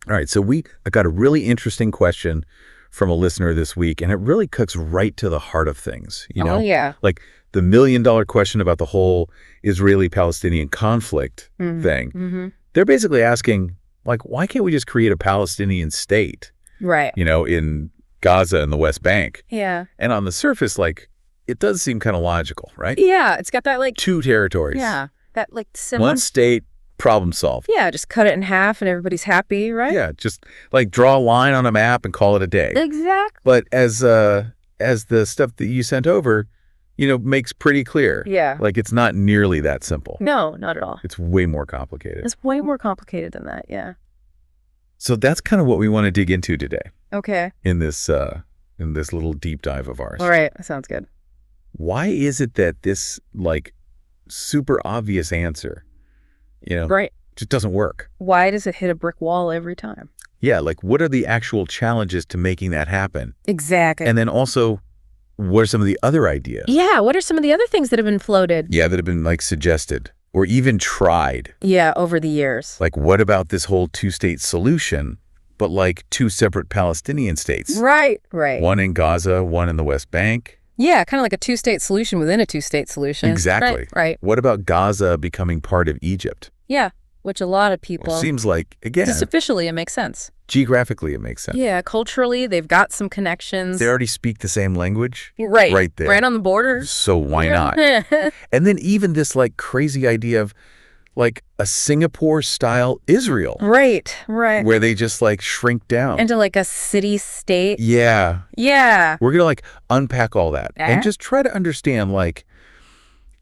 All right, so I got a really interesting question from a listener this week, and it really cooks right to the heart of things, Oh, yeah. Like the $1 million question about the whole Israeli-Palestinian conflict thing. Mm-hmm. They're basically asking, like, why can't we just create a Palestinian state, Right. in Gaza and the West Bank? Yeah. And on the surface, like, it does seem kind of logical, right? Yeah, it's got that, like... Two territories. Yeah, that, like, similar... One state, problem solved. Yeah, just cut it in half and everybody's happy, right? Yeah, just, like, draw a line on a map and call it a day. Exactly. But as the stuff that you sent over, makes pretty clear. Yeah. Like, it's not nearly that simple. No, not at all. It's way more complicated. It's way more complicated than that, yeah. So that's kind of what we want to dig into today Okay. in this little deep dive of ours. All right, that sounds good. Why is it that this, like, super obvious answer, Right. just doesn't work? Why does it hit a brick wall every time? Yeah, like, what are the actual challenges to making that happen? Exactly. And then also, what are some of the other ideas? Yeah, what are some of the other things that have been floated? Yeah, that have been, like, suggested or even tried. Yeah, over the years. Like, what about this whole two-state solution, but, like, two separate Palestinian states? Right, right. One in Gaza, one in the West Bank. Yeah, kind of like a two-state solution within a two-state solution. Exactly. Right. What about Gaza becoming part of Egypt? Yeah, which a lot of people... Well, seems like, again... Just officially, it makes sense. Geographically, it makes sense. Yeah, culturally, they've got some connections. They already speak the same language. Right. Right there. Right on the border. So why not? And then even this, like, crazy idea of, like, a Singapore-style Israel. Right, right. Where they just, like, shrink down. Into, like, a city-state. Yeah. Yeah. We're going to, like, unpack all that. And just try to understand, like,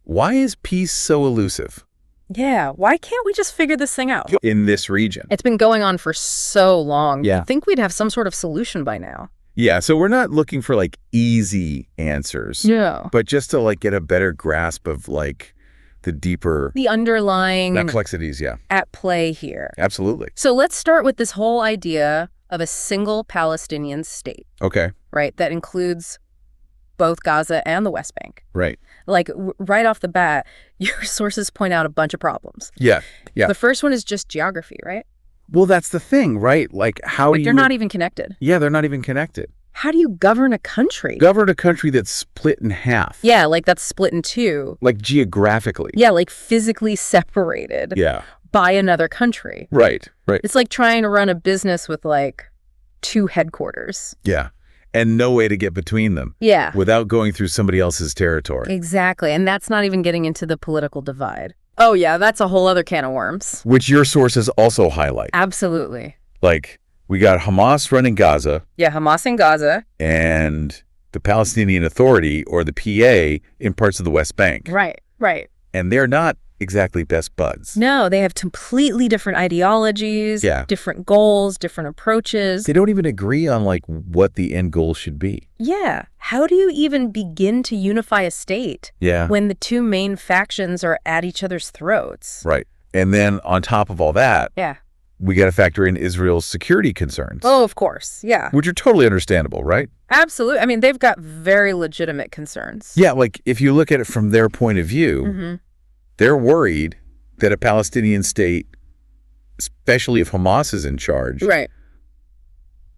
why is peace so elusive? Yeah, why can't we just figure this thing out? In this region. It's been going on for so long. Yeah. I think we'd have some sort of solution by now. Yeah, so we're not looking for, like, easy answers. Yeah. But just to, like, get a better grasp of, like, the deeper... The underlying... complexities, yeah. At play here. Absolutely. So let's start with this whole idea of a single Palestinian state. Okay. Right, that includes both Gaza and the West Bank. Right. Like, right off the bat, your sources point out a bunch of problems. Yeah, yeah. The first one is just geography, right? Well, that's the thing, right? Like, how do you... They're not even connected. Yeah, they're not even connected. How do you govern a country? Govern a country that's split in half. Yeah, like that's split in two. Like, geographically. Yeah, like physically separated. Yeah. By another country. Right, right. It's like trying to run a business with, like, two headquarters. Yeah. And no way to get between them. Yeah. Without going through somebody else's territory. Exactly. And that's not even getting into the political divide. Oh, yeah, that's a whole other can of worms. Which your sources also highlight. Absolutely. Like, we got Hamas running Gaza. Yeah, Hamas in Gaza. And the Palestinian Authority, or the PA, in parts of the West Bank. Right, right. And they're not exactly best buds. No, they have completely different ideologies, different goals, different approaches. They don't even agree on, like, what the end goal should be. Yeah. How do you even begin to unify a state when the two main factions are at each other's throats? Right. And then on top of all that, we got to factor in Israel's security concerns. Oh, of course. Yeah. Which are totally understandable, right? Absolutely. I mean, they've got very legitimate concerns. Yeah, like, if you look at it from their point of view, they're worried that a Palestinian state, especially if Hamas is in charge,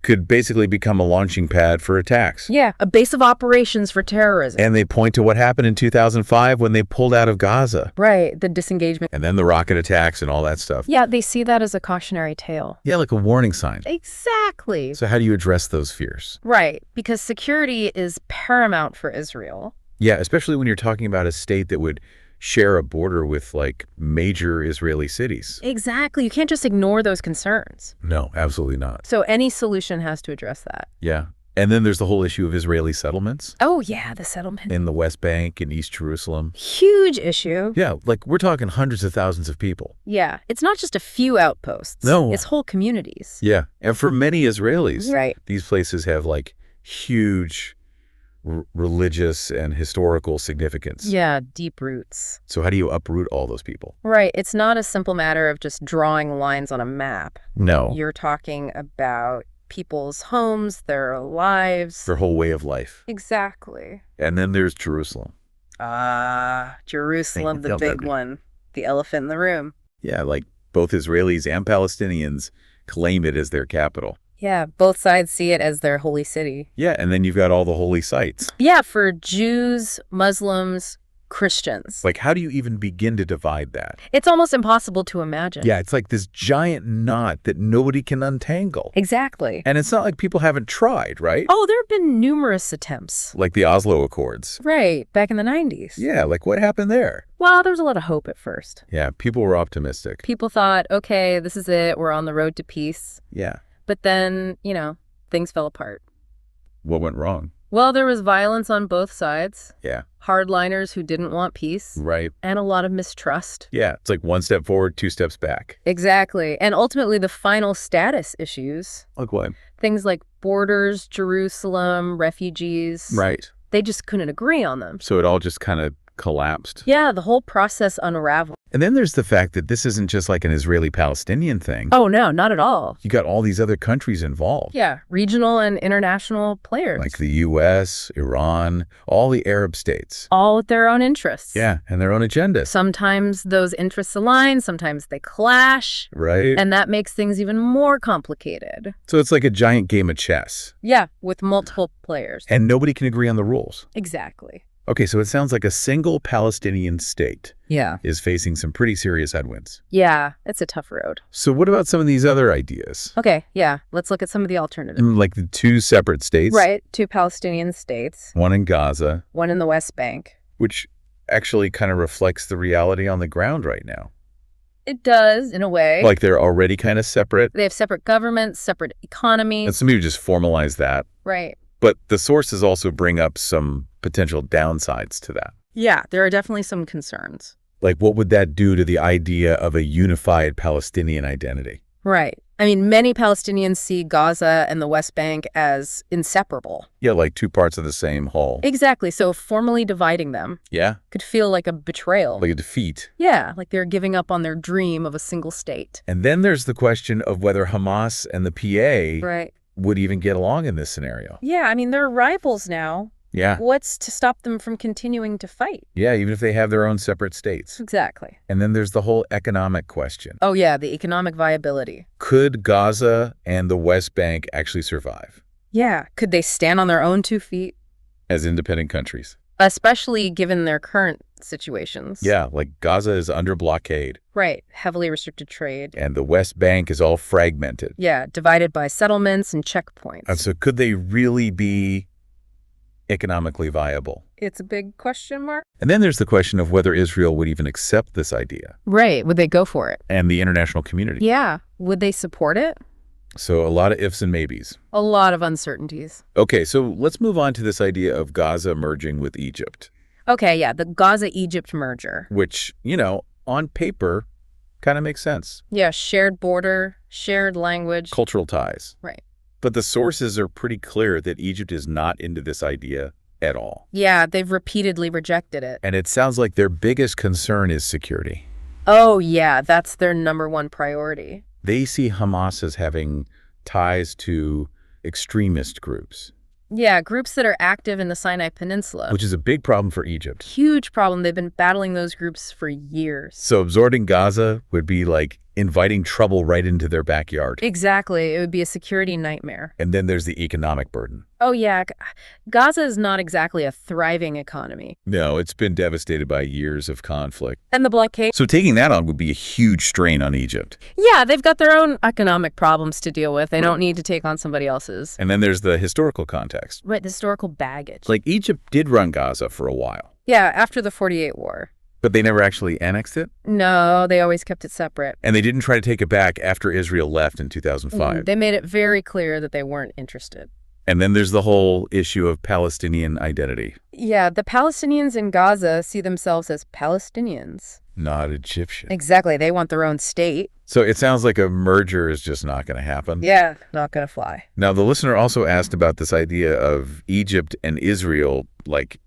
could basically become a launching pad for attacks. Yeah, a base of operations for terrorism. And they point to what happened in 2005 when they pulled out of Gaza. Right, the disengagement. And then the rocket attacks and all that stuff. Yeah, they see that as a cautionary tale. Yeah, like a warning sign. Exactly. So how do you address those fears? Right, because security is paramount for Israel. Yeah, especially when you're talking about a state that would share a border with, like, major Israeli cities. Exactly. You can't just ignore those concerns. No, absolutely not. So any solution has to address that. Yeah. And then there's the whole issue of Israeli settlements. Oh, yeah, the settlement. In the West Bank and East Jerusalem. Huge issue. Yeah, like, we're talking hundreds of thousands of people. Yeah, it's not just a few outposts. No. It's whole communities. Yeah, and for many Israelis, right, these places have, like, huge religious and historical significance. Yeah, deep roots. So how do you uproot all those people? Right. It's not a simple matter of just drawing lines on a map. No. You're talking about people's homes, their lives. Their whole way of life. Exactly. And then there's Jerusalem. Jerusalem, the big one. The elephant in the room. Yeah, like, both Israelis and Palestinians claim it as their capital. Yeah, both sides see it as their holy city. Yeah, and then you've got all the holy sites. Yeah, for Jews, Muslims, Christians. Like, how do you even begin to divide that? It's almost impossible to imagine. Yeah, it's like this giant knot that nobody can untangle. Exactly. And it's not like people haven't tried, right? Oh, there have been numerous attempts. Like the Oslo Accords. Right, back in the 90s. Yeah, like what happened there? Well, there was a lot of hope at first. Yeah, people were optimistic. People thought, okay, this is it. We're on the road to peace. Yeah. But then, things fell apart. What went wrong? Well, there was violence on both sides. Yeah. Hardliners who didn't want peace. Right. And a lot of mistrust. Yeah, it's like one step forward, two steps back. Exactly. And ultimately, the final status issues. Like what? Things like borders, Jerusalem, refugees. Right. They just couldn't agree on them. So it all just kind of collapsed. Yeah, the whole process unraveled. And then there's the fact that this isn't just like an Israeli-Palestinian thing. Oh, no, not at all. You got all these other countries involved. Yeah, regional and international players. Like the U.S., Iran, all the Arab states. All with their own interests. Yeah, and their own agendas. Sometimes those interests align, sometimes they clash. Right. And that makes things even more complicated. So it's like a giant game of chess. Yeah, with multiple players. And nobody can agree on the rules. Exactly. Okay, so it sounds like a single Palestinian state is facing some pretty serious headwinds. Yeah, it's a tough road. So what about some of these other ideas? Okay, yeah, let's look at some of the alternatives. Like the two separate states? Right, two Palestinian states. One in Gaza. One in the West Bank. Which actually kind of reflects the reality on the ground right now. It does, in a way. Like they're already kind of separate? They have separate governments, separate economies. And some people just formalize that. Right. But the sources also bring up some potential downsides to that. Yeah, there are definitely some concerns. Like, what would that do to the idea of a unified Palestinian identity? Right. I mean, many Palestinians see Gaza and the West Bank as inseparable. Yeah, like two parts of the same whole. Exactly. So formally dividing them could feel like a betrayal. Like a defeat. Yeah, like they're giving up on their dream of a single state. And then there's the question of whether Hamas and the PA would even get along in this scenario. Yeah, I mean, they're rivals now. Yeah. What's to stop them from continuing to fight? Yeah, even if they have their own separate states. Exactly. And then there's the whole economic question. Oh, yeah, the economic viability. Could Gaza and the West Bank actually survive? Yeah. Could they stand on their own 2 feet? As independent countries. Especially given their current situations. Yeah, like Gaza is under blockade. Right. Heavily restricted trade. And the West Bank is all fragmented. Yeah, divided by settlements and checkpoints. And so could they really be economically viable? It's a big question mark. And then there's the question of whether Israel would even accept this idea. Right. Would they go for it? And the international community. Yeah. Would they support it? So a lot of ifs and maybes. A lot of uncertainties. Okay, so let's move on to this idea of Gaza merging with Egypt. Okay, yeah, the Gaza-Egypt merger. Which, on paper, kind of makes sense. Yeah, shared border, shared language. Cultural ties. Right. But the sources are pretty clear that Egypt is not into this idea at all. Yeah, they've repeatedly rejected it. And it sounds like their biggest concern is security. Oh, yeah, that's their #1 priority. They see Hamas as having ties to extremist groups. Yeah, groups that are active in the Sinai Peninsula. Which is a big problem for Egypt. Huge problem. They've been battling those groups for years. So absorbing Gaza would be like inviting trouble right into their backyard. Exactly. It would be a security nightmare. And then there's the economic burden. Oh, yeah. Gaza is not exactly a thriving economy. No, it's been devastated by years of conflict. And the blockade. So taking that on would be a huge strain on Egypt. Yeah, they've got their own economic problems to deal with. They don't need to take on somebody else's. And then there's the historical context. Right, the historical baggage. Like Egypt did run Gaza for a while. Yeah, after the 48 War. But they never actually annexed it? No, they always kept it separate. And they didn't try to take it back after Israel left in 2005? They made it very clear that they weren't interested. And then there's the whole issue of Palestinian identity. Yeah, the Palestinians in Gaza see themselves as Palestinians. Not Egyptian. Exactly. They want their own state. So it sounds like a merger is just not going to happen. Yeah, not going to fly. Now, the listener also asked about this idea of Egypt and Israel, like,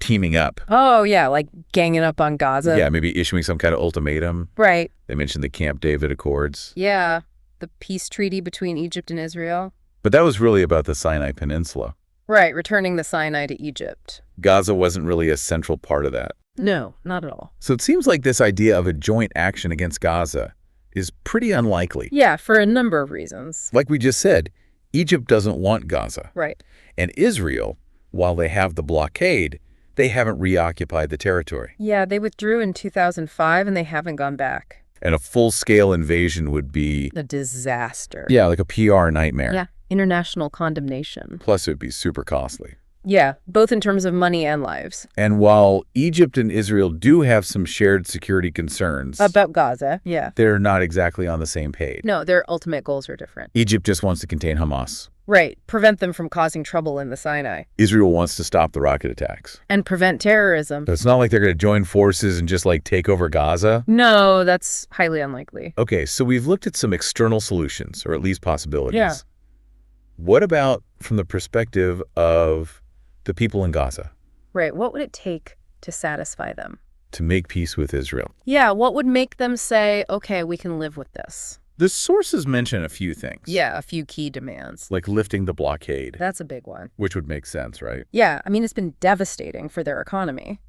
teaming up. Oh, yeah, like ganging up on Gaza. Yeah, maybe issuing some kind of ultimatum. Right. They mentioned the Camp David Accords. Yeah, the peace treaty between Egypt and Israel. But that was really about the Sinai Peninsula. Right, returning the Sinai to Egypt. Gaza wasn't really a central part of that. No, not at all. So it seems like this idea of a joint action against Gaza is pretty unlikely. Yeah, for a number of reasons. Like we just said, Egypt doesn't want Gaza. Right. And Israel, while they have the blockade, they haven't reoccupied the territory. Yeah, they withdrew in 2005 and they haven't gone back. And a full-scale invasion would be a disaster. Yeah, like a PR nightmare. Yeah, international condemnation. Plus, it would be super costly. Yeah, both in terms of money and lives. And while Egypt and Israel do have some shared security concerns about Gaza, yeah, they're not exactly on the same page. No, their ultimate goals are different. Egypt just wants to contain Hamas. Right, prevent them from causing trouble in the Sinai. Israel wants to stop the rocket attacks. And prevent terrorism. So it's not like they're going to join forces and just take over Gaza? No, that's highly unlikely. Okay, so we've looked at some external solutions, or at least possibilities. Yeah. What about from the perspective of the people in Gaza? Right, what would it take to satisfy them? To make peace with Israel? Yeah, what would make them say, okay, we can live with this? The sources mention a few things. Yeah, a few key demands. Like lifting the blockade. That's a big one. Which would make sense, right? Yeah, I mean, it's been devastating for their economy.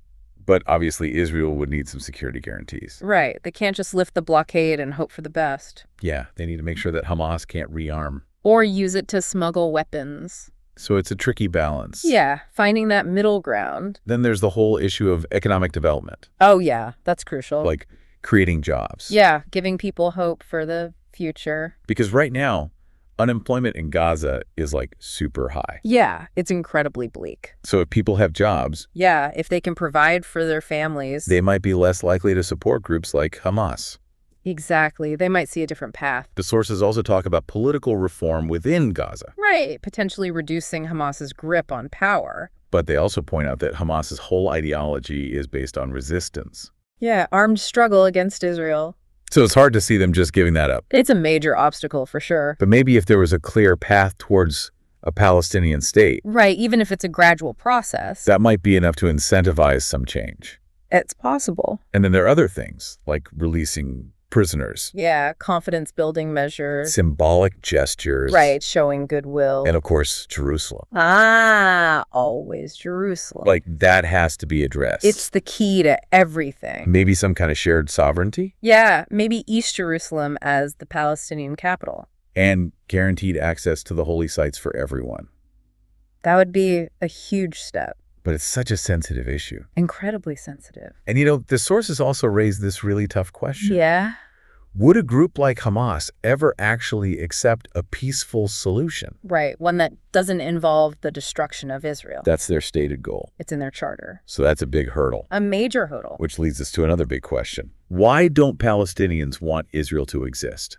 But obviously Israel would need some security guarantees. Right, they can't just lift the blockade and hope for the best. Yeah, they need to make sure that Hamas can't rearm. Or use it to smuggle weapons. So it's a tricky balance. Yeah, finding that middle ground. Then there's the whole issue of economic development. Oh, yeah, that's crucial. Like creating jobs. Yeah, giving people hope for the future. Because right now, unemployment in Gaza is super high. Yeah, it's incredibly bleak. So if people have jobs. Yeah, if they can provide for their families. They might be less likely to support groups like Hamas. Exactly. They might see a different path. The sources also talk about political reform within Gaza. Right, potentially reducing Hamas's grip on power. But they also point out that Hamas's whole ideology is based on resistance. Yeah, armed struggle against Israel. So it's hard to see them just giving that up. It's a major obstacle for sure. But maybe if there was a clear path towards a Palestinian state. Right, even if it's a gradual process. That might be enough to incentivize some change. It's possible. And then there are other things, like releasing prisoners. Yeah, confidence-building measures. Symbolic gestures. Right, showing goodwill. And of course, Jerusalem. Always Jerusalem. That has to be addressed. It's the key to everything. Maybe some kind of shared sovereignty? Yeah, maybe East Jerusalem as the Palestinian capital. And guaranteed access to the holy sites for everyone. That would be a huge step. But it's such a sensitive issue. Incredibly sensitive. And the sources also raise this really tough question. Yeah. Would a group like Hamas ever actually accept a peaceful solution? Right, one that doesn't involve the destruction of Israel. That's their stated goal. It's in their charter. So that's a big hurdle. A major hurdle. Which leads us to another big question. Why don't Palestinians want Israel to exist?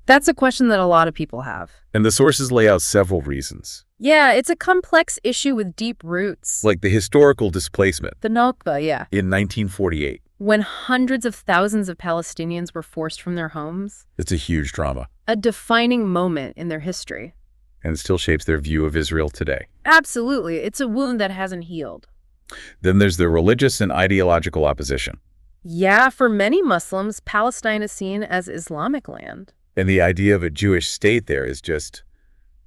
That's a question that a lot of people have. And the sources lay out several reasons. Yeah, it's a complex issue with deep roots. Like the historical displacement. The Nakba, yeah. In 1948. When hundreds of thousands of Palestinians were forced from their homes. It's a huge drama. A defining moment in their history. And it still shapes their view of Israel today. Absolutely. It's a wound that hasn't healed. Then there's the religious and ideological opposition. Yeah, for many Muslims, Palestine is seen as Islamic land. And the idea of a Jewish state there is just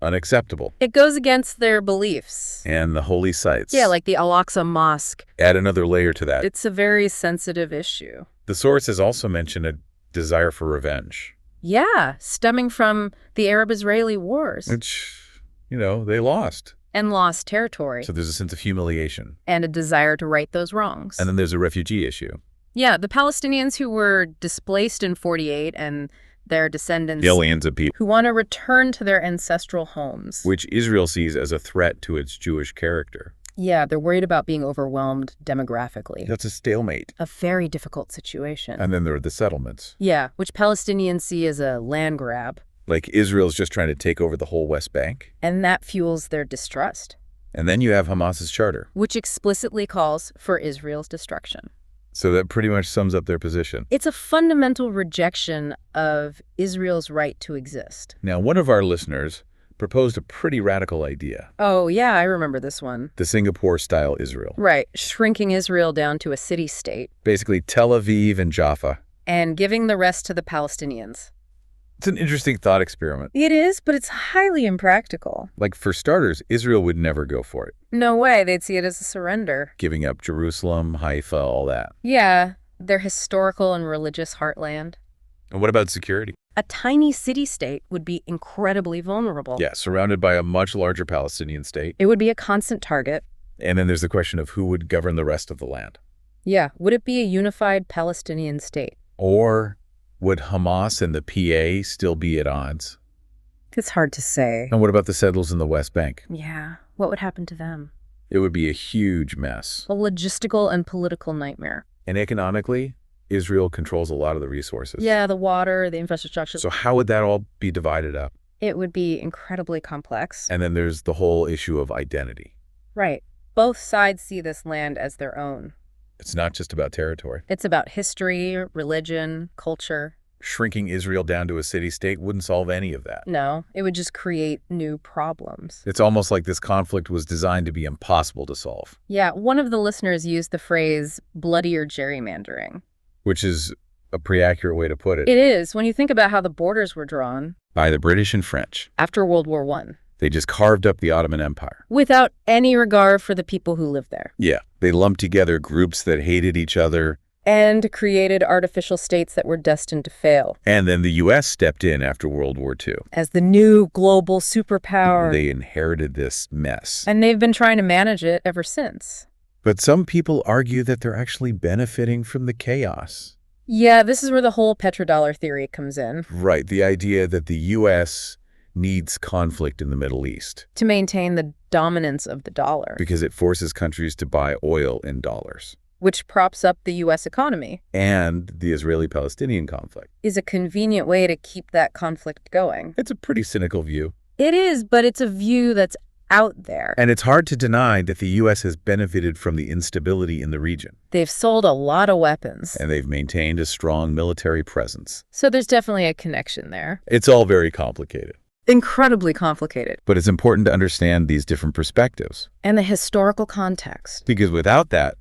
unacceptable. It goes against their beliefs. And the holy sites. Yeah, like the Al-Aqsa Mosque. Add another layer to that. It's a very sensitive issue. The sources also mention a desire for revenge. Yeah, stemming from the Arab-Israeli wars. Which, they lost. And lost territory. So there's a sense of humiliation. And a desire to right those wrongs. And then there's a refugee issue. Yeah, the Palestinians who were displaced in 48 and their descendants. Billions of people. Who want to return to their ancestral homes. Which Israel sees as a threat to its Jewish character. Yeah, they're worried about being overwhelmed demographically. That's a stalemate. A very difficult situation. And then there are the settlements. Yeah, which Palestinians see as a land grab. Like Israel's just trying to take over the whole West Bank. And that fuels their distrust. And then you have Hamas's charter. Which explicitly calls for Israel's destruction. So that pretty much sums up their position. It's a fundamental rejection of Israel's right to exist. Now, one of our listeners proposed a pretty radical idea. Oh, yeah, I remember this one. The Singapore-style Israel. Right, shrinking Israel down to a city-state. Basically Tel Aviv and Jaffa. And giving the rest to the Palestinians. It's an interesting thought experiment. It is, but it's highly impractical. Like, for starters, Israel would never go for it. No way. They'd see it as a surrender. Giving up Jerusalem, Haifa, all that. Yeah, their historical and religious heartland. And what about security? A tiny city-state would be incredibly vulnerable. Yeah, surrounded by a much larger Palestinian state. It would be a constant target. And then there's the question of who would govern the rest of the land. Yeah, would it be a unified Palestinian state? Or would Hamas and the PA still be at odds? It's hard to say. And what about the settlers in the West Bank? Yeah, what would happen to them? It would be a huge mess. A logistical and political nightmare. And economically, Israel controls a lot of the resources. Yeah, the water, the infrastructure. So how would that all be divided up? It would be incredibly complex. And then there's the whole issue of identity. Right. Both sides see this land as their own. It's not just about territory. It's about history, religion, culture. Shrinking Israel down to a city-state wouldn't solve any of that. No, it would just create new problems. It's almost like this conflict was designed to be impossible to solve. Yeah, one of the listeners used the phrase bloodier gerrymandering. Which is a pretty accurate way to put it. It is, when you think about how the borders were drawn. By the British and French. After World War I. They just carved up the Ottoman Empire. Without any regard for the people who lived there. Yeah, they lumped together groups that hated each other. And created artificial states that were destined to fail. And then the U.S. stepped in after World War II. As the new global superpower. They inherited this mess. And they've been trying to manage it ever since. But some people argue that they're actually benefiting from the chaos. Yeah, this is where the whole petrodollar theory comes in. Right, the idea that the U.S. needs conflict in the Middle East. To maintain the dominance of the dollar. Because it forces countries to buy oil in dollars. Which props up the U.S. economy. And the Israeli-Palestinian conflict. Is a convenient way to keep that conflict going. It's a pretty cynical view. It is, but it's a view that's out there. And it's hard to deny that the U.S. has benefited from the instability in the region. They've sold a lot of weapons. And they've maintained a strong military presence. So there's definitely a connection there. It's all very complicated. Incredibly complicated. But it's important to understand these different perspectives. And the historical context. Because without that,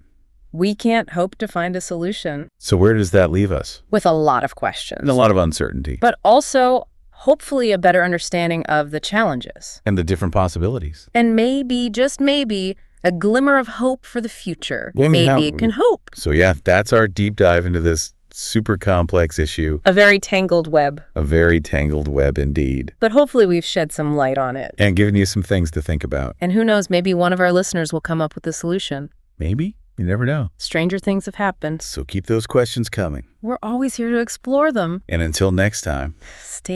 we can't hope to find a solution. So where does that leave us? With a lot of questions. And a lot of uncertainty. But also, hopefully, a better understanding of the challenges. And the different possibilities. And maybe, just maybe, a glimmer of hope for the future. Maybe it can hope. So yeah, that's our deep dive into this super complex issue. A very tangled web. A very tangled web indeed. But hopefully we've shed some light on it. And given you some things to think about. And who knows, maybe one of our listeners will come up with a solution. Maybe. You never know. Stranger things have happened. So keep those questions coming. We're always here to explore them. And until next time, stay